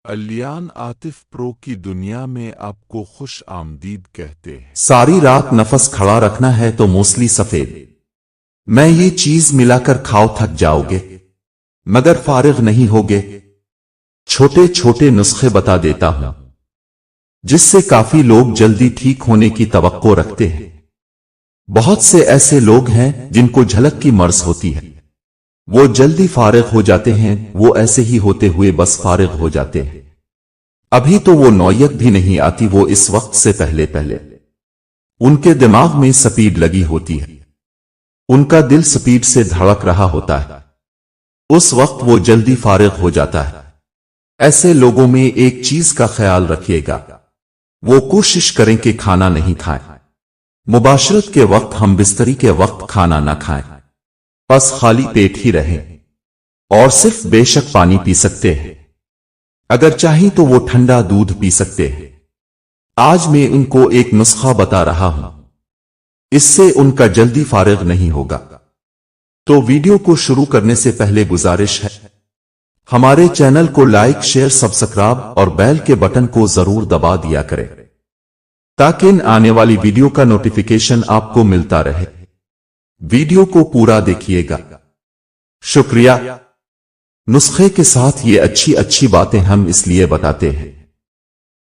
الیان عاطف پرو کی دنیا میں آپ کو خوش آمدید کہتے ہیں۔ ساری رات نفس کھڑا رکھنا ہے تو موسلی سفید میں یہ چیز ملا کر کھاؤ، تھک جاؤ گے مگر فارغ نہیں ہوگے۔ چھوٹے چھوٹے نسخے بتا دیتا ہوں جس سے کافی لوگ جلدی ٹھیک ہونے کی توقع رکھتے ہیں۔ بہت سے ایسے لوگ ہیں جن کو جھلک کی مرض ہوتی ہے، وہ جلدی فارغ ہو جاتے ہیں، وہ ایسے ہی ہوتے ہوئے بس فارغ ہو جاتے ہیں۔ ابھی تو وہ نوعیت بھی نہیں آتی، وہ اس وقت سے پہلے ان کے دماغ میں سپیڈ لگی ہوتی ہے، ان کا دل سپیڈ سے دھڑک رہا ہوتا ہے، اس وقت وہ جلدی فارغ ہو جاتا ہے۔ ایسے لوگوں میں ایک چیز کا خیال رکھیے گا، وہ کوشش کریں کہ کھانا نہیں کھائیں۔ مباشرت کے وقت ہم بستری کے وقت کھانا نہ کھائیں، بس خالی پیٹ ہی رہیں اور صرف بے شک پانی پی سکتے ہیں، اگر چاہیں تو وہ ٹھنڈا دودھ پی سکتے ہیں۔ آج میں ان کو ایک نسخہ بتا رہا ہوں، اس سے ان کا جلدی فارغ نہیں ہوگا۔ تو ویڈیو کو شروع کرنے سے پہلے گزارش ہے، ہمارے چینل کو لائک، شیئر، سبسکرائب اور بیل کے بٹن کو ضرور دبا دیا کریں تاکہ ان آنے والی ویڈیو کا نوٹیفیکیشن آپ کو ملتا رہے۔ ویڈیو کو پورا دیکھیے گا۔ شکریہ۔ نسخے کے ساتھ یہ اچھی باتیں ہم اس لیے بتاتے ہیں،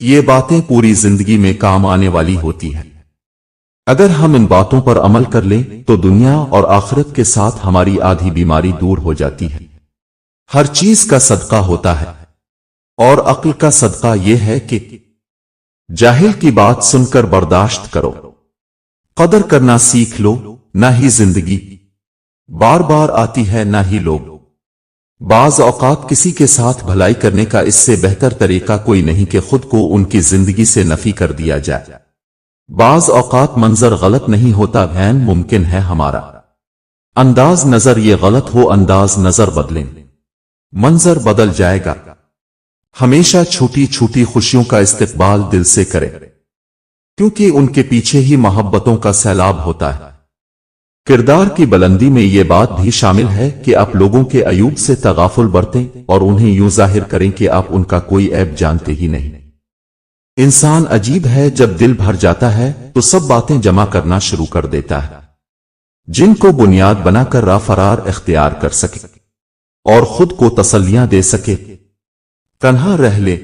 یہ باتیں پوری زندگی میں کام آنے والی ہوتی ہیں۔ اگر ہم ان باتوں پر عمل کر لیں تو دنیا اور آخرت کے ساتھ ہماری آدھی بیماری دور ہو جاتی ہے۔ ہر چیز کا صدقہ ہوتا ہے اور عقل کا صدقہ یہ ہے کہ جاہل کی بات سن کر برداشت کرو، قدر کرنا سیکھ لو۔ نہ ہی زندگی بار بار آتی ہے، نہ ہی لوگ۔ بعض اوقات کسی کے ساتھ بھلائی کرنے کا اس سے بہتر طریقہ کوئی نہیں کہ خود کو ان کی زندگی سے نفی کر دیا جائے۔ بعض اوقات منظر غلط نہیں ہوتا، عین ممکن ہے ہمارا انداز نظر یہ غلط ہو۔ انداز نظر بدلیں، منظر بدل جائے گا۔ ہمیشہ چھوٹی چھوٹی خوشیوں کا استقبال دل سے کریں، کیونکہ ان کے پیچھے ہی محبتوں کا سیلاب ہوتا ہے۔ کردار کی بلندی میں یہ بات بھی شامل ہے کہ آپ لوگوں کے عیوب سے تغافل برتیں اور انہیں یوں ظاہر کریں کہ آپ ان کا کوئی عیب جانتے ہی نہیں۔ انسان عجیب ہے، جب دل بھر جاتا ہے تو سب باتیں جمع کرنا شروع کر دیتا ہے جن کو بنیاد بنا کر راہ فرار اختیار کر سکے اور خود کو تسلیاں دے سکے۔ تنہا رہ لے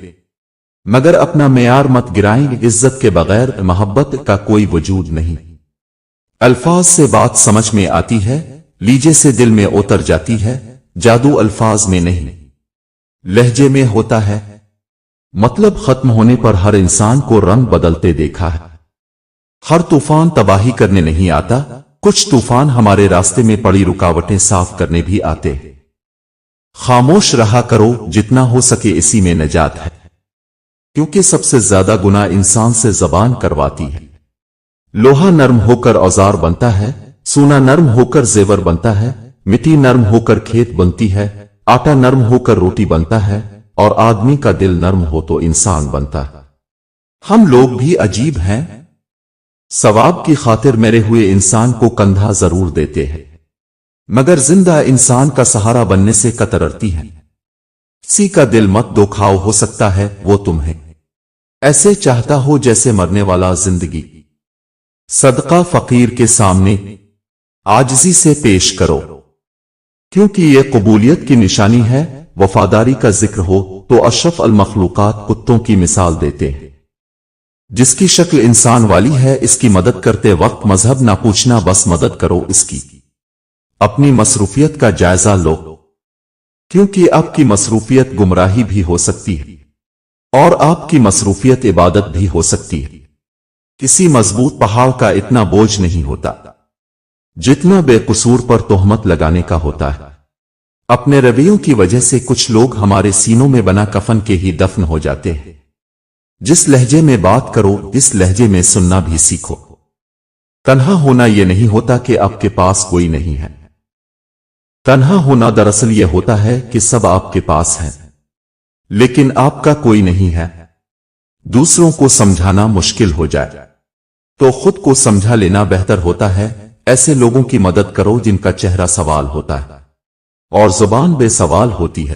مگر اپنا معیار مت گرائیں، عزت کے بغیر محبت کا کوئی وجود نہیں۔ الفاظ سے بات سمجھ میں آتی ہے، لیجے سے دل میں اتر جاتی ہے، جادو الفاظ میں نہیں لہجے میں ہوتا ہے۔ مطلب ختم ہونے پر ہر انسان کو رنگ بدلتے دیکھا ہے۔ ہر طوفان تباہی کرنے نہیں آتا، کچھ طوفان ہمارے راستے میں پڑی رکاوٹیں صاف کرنے بھی آتے ہیں۔ خاموش رہا کرو جتنا ہو سکے، اسی میں نجات ہے، کیونکہ سب سے زیادہ گناہ انسان سے زبان کرواتی ہے۔ لوہا نرم ہو کر اوزار بنتا ہے، سونا نرم ہو کر زیور بنتا ہے، مٹی نرم ہو کر کھیت بنتی ہے، آٹا نرم ہو کر روٹی بنتا ہے، اور آدمی کا دل نرم ہو تو انسان بنتا ہے۔ ہم لوگ بھی عجیب ہیں، ثواب کی خاطر مرے ہوئے انسان کو کندھا ضرور دیتے ہیں مگر زندہ انسان کا سہارا بننے سے کترتی ہیں۔ کسی کا دل مت دکھاؤ، ہو سکتا ہے وہ تمہیں ایسے چاہتا ہو جیسے مرنے والا زندگی۔ صدقہ فقیر کے سامنے عاجزی سے پیش کرو، کیونکہ یہ قبولیت کی نشانی ہے۔ وفاداری کا ذکر ہو تو اشرف المخلوقات کتوں کی مثال دیتے ہیں، جس کی شکل انسان والی ہے۔ اس کی مدد کرتے وقت مذہب نہ پوچھنا، بس مدد کرو اس کی۔ اپنی مصروفیت کا جائزہ لو، کیونکہ آپ کی مصروفیت گمراہی بھی ہو سکتی ہے اور آپ کی مصروفیت عبادت بھی ہو سکتی ہے۔ کسی مضبوط پہاڑ کا اتنا بوجھ نہیں ہوتا جتنا بے قصور پر تہمت لگانے کا ہوتا ہے۔ اپنے رویوں کی وجہ سے کچھ لوگ ہمارے سینوں میں بنا کفن کے ہی دفن ہو جاتے ہیں۔ جس لہجے میں بات کرو، اس لہجے میں سننا بھی سیکھو۔ تنہا ہونا یہ نہیں ہوتا کہ آپ کے پاس کوئی نہیں ہے، تنہا ہونا دراصل یہ ہوتا ہے کہ سب آپ کے پاس ہیں لیکن آپ کا کوئی نہیں ہے۔ دوسروں کو سمجھانا مشکل ہو جائے تو خود کو سمجھا لینا بہتر ہوتا ہے۔ ایسے لوگوں کی مدد کرو جن کا چہرہ سوال ہوتا ہے اور زبان بے سوال ہوتی ہے۔